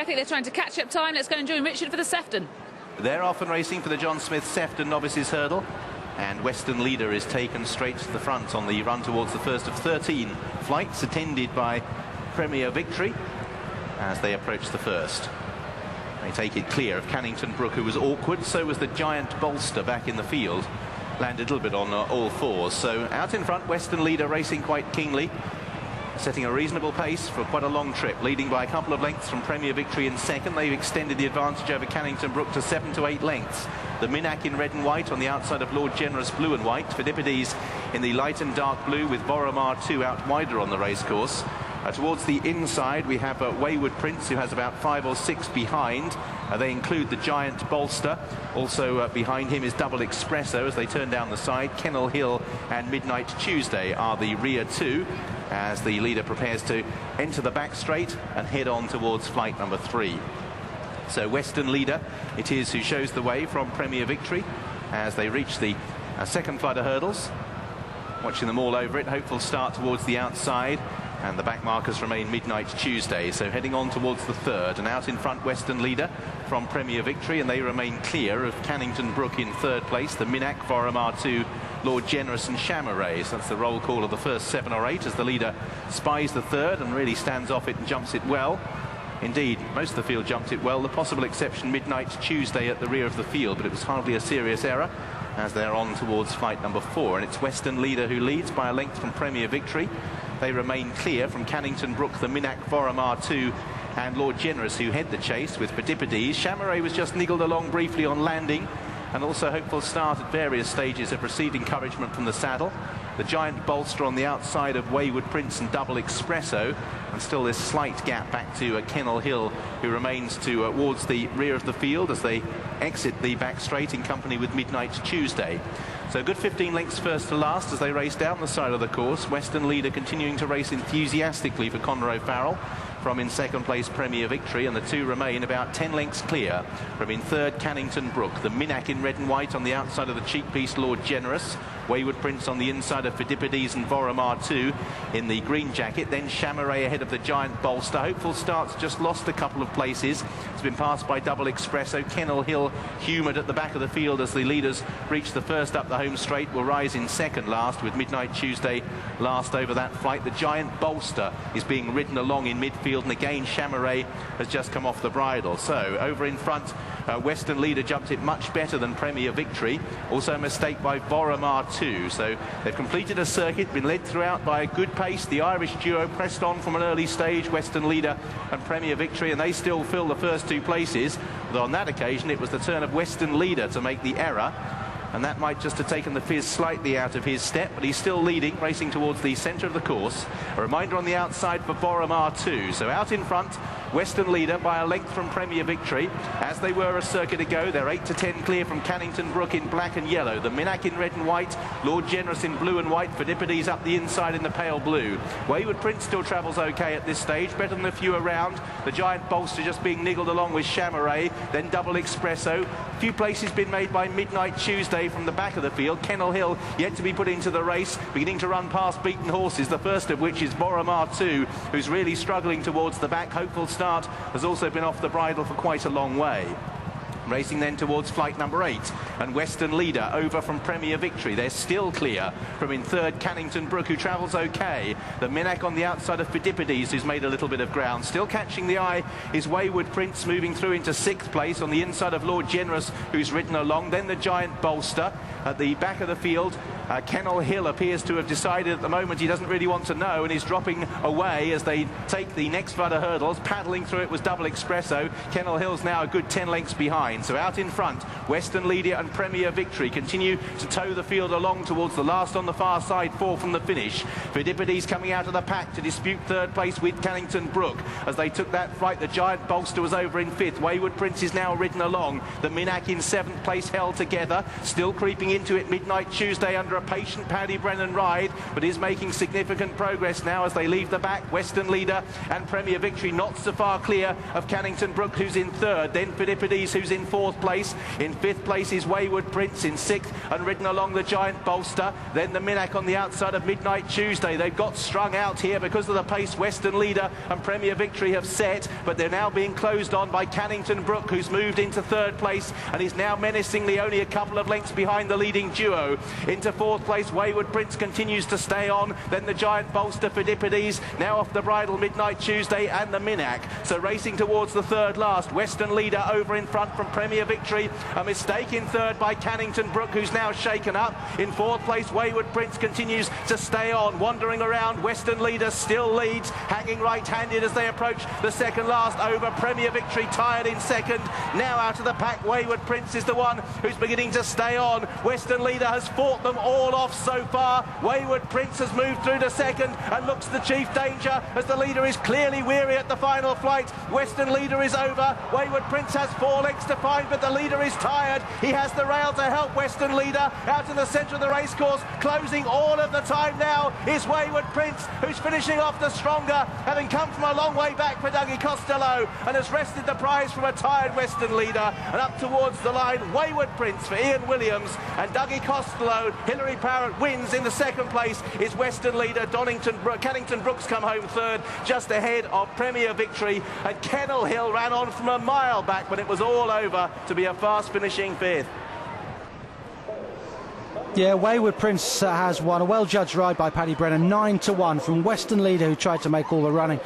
think they're trying to catch up time. Let's go and join Richard for the Sefton. They're off and racing for the John Smith Sefton Novices Hurdle. And Western Leader is taken straight to the front on the run towards the first of 13 flights, attended by Premier Victory as they approach the first. They take it clear of Cannington Brook, who was awkward. So was the Giant Bolster back in the field. Landed a little bit on all fours. So out in front, Western Leader racing quite keenly, setting a reasonable pace for quite a long trip, leading by a couple of lengths from Premier Victory in second. They've extended the advantage over Cannington Brook to 7 to 8 lengths. The Minack in red and white on the outside of Lord Generous blue and white. Phidippides in the light and dark blue, with Boromar 2 out wider on the racecourse. Towards the inside we have Wayward Prince, who has about 5 or 6 behind. They include the Giant Bolster. Also behind him is Double Espresso as they turn down the side. Kennel Hill and Midnight Tuesday are the rear two, as the leader prepares to enter the back straight and head on towards flight number 3. So Western Leader it is who shows the way from Premier Victory as they reach the second flight of hurdles. Watching them all over it, hopeful start towards the outside, and the back markers remain Midnight Tuesday. So heading on towards the third, and out in front Western Leader from Premier Victory, and they remain clear of Cannington Brook in third place, the Minack, Boromar 2, Lord Generous and Chameray. So that's the roll call of the first 7 or 8 as the leader spies the third and really stands off it and jumps it well. Indeed, most of the field jumped it well. The possible exception, Midnight Tuesday at the rear of the field, but it was hardly a serious error as they're on towards flight number 4. And it's Western Leader who leads by a length from Premier Victory. They remain clear from Cannington Brook, the Minack, Boromar 2 and Lord Generous, who head the chase with Phidippides. Chameray was just niggled along briefly on landing, and also hopeful start at various stages of received encouragement from the saddle. The Giant Bolster on the outside of Wayward Prince and Double Espresso, and still this slight gap back to Kennel Hill, who remains towards the rear of the field as they exit the back straight in company with Midnight Tuesday. So good 15 lengths first to last as they race down the side of the course. Western Leader continuing to race enthusiastically for Conor O'Farrell from in second place Premier Victory, and the two remain about 10 lengths clear from in third Cannington Brook. The Minack in red and white on the outside of the cheek piece Lord Generous. Wayward Prince on the inside of Phidippides and Boromar 2 in the green jacket. Then Chameray ahead of the Giant Bolster. Hopeful starts just lost a couple of places. It's been passed by Double Espresso. Kennel Hill humoured at the back of the field as the leaders reach the first up the home straight. Will rise in second last with Midnight Tuesday last over that flight. The Giant Bolster is being ridden along in midfield, and again Chameray has just come off the bridle. So over in front, Western Leader jumped it much better than Premier Victory. Also a mistake by Boromar 2. So they've completed a circuit, been led throughout by a good pace. The Irish duo pressed on from an early stage, Western Leader and Premier Victory, and they still fill the first 2 places. Although on that occasion it was the turn of Western Leader to make the error, and that might just have taken the fizz slightly out of his step, but he's still leading, racing towards the centre of the course. A reminder on the outside for Boromar 2. So out in front, Western Leader by a length from Premier Victory, as they were a circuit ago. They're 8 to 10 clear from Cannington Brook in black and yellow. The Minack in red and white, Lord Generous in blue and white, Phidippides up the inside in the pale blue. Wayward Prince still travels okay at this stage, better than a few around. The Giant Bolster just being niggled along with Chameray, then Double Espresso. A few places been made by Midnight Tuesday from the back of the field. Kennel Hill yet to be put into the race, beginning to run past beaten horses, the first of which is Boromar 2, who's really struggling towards the back. Hopeful start has also been off the bridle for quite a long way. Racing then towards flight number 8, and Western Leader over from Premier Victory. They're still clear from in third Cannington Brook, who travels okay. The Minack on the outside of Phidippides, who's made a little bit of ground. Still catching the eye is Wayward Prince, moving through into 6th place on the inside of Lord Generous, who's ridden along. Then the Giant Bolster at the back of the field. Kennel Hill appears to have decided at the moment he doesn't really want to know, and is dropping away as they take the next flight of hurdles. Paddling through it was Double Espresso. Kennel Hill's now a good 10 lengths behind. So out in front, Western Leader and Premier Victory continue to tow the field along towards the last on the far side, 4 from the finish. Phidippides coming out of the pack to dispute third place with Cannington Brook. As they took that flight, the Giant Bolster was over in 5th. Wayward Prince is now ridden along. The Minack in 7th place held together. Still creeping into it, Midnight Tuesday under a patient Paddy Brennan ride, but is making significant progress now as they leave the back. Western Leader and Premier Victory not so far clear of Cannington Brook, who's in third. Then Phidippides, who's in fourth place. In fifth place is Wayward Prince in sixth, and ridden along the Giant Bolster. Then the Minack on the outside of Midnight Tuesday. They've got strung out here because of the pace Western Leader and Premier Victory have set, but they're now being closed on by Cannington Brook, who's moved into third place and is now menacingly only a couple of lengths behind the leading duo. Into fourth place, Wayward Prince continues to stay on. Then the Giant Bolster, Phidippides, now off the bridle, Midnight Tuesday and the Minack. So racing towards the third last. Western Leader over in front from Premier Victory. A mistake in third by Cannington Brook, who's now shaken up. In fourth place, Wayward Prince continues to stay on, wandering around. Western Leader still leads, hanging right-handed as they approach the second last over. Premier Victory tired in second. Now out of the pack, Wayward Prince is the one who's beginning to stay on. Western Leader has fought them all off so far. Wayward Prince has moved through to second and looks the chief danger as the leader is clearly weary at the final flight. Western Leader is over. Wayward Prince has 4 lengths to find, but the leader is tired. He has the rail to help Western Leader out in the centre of the racecourse. Closing all of the time now is Wayward Prince, who's finishing off the stronger, having come from a long way back for Dougie Costello, and has wrested the prize from a tired Western Leader. And up towards the line, Wayward Prince for Ian Williams, and Dougie Costello. Hilary Parrott wins. In the second place is Western Leader. Cannington Brook's come home third, just ahead of Premier Victory, and Kennel Hill ran on from a mile back when it was all over to be a fast finishing fifth. Yeah, Wayward Prince has won a well-judged ride by Paddy Brennan, 9-1 from Western Leader, who tried to make all the running.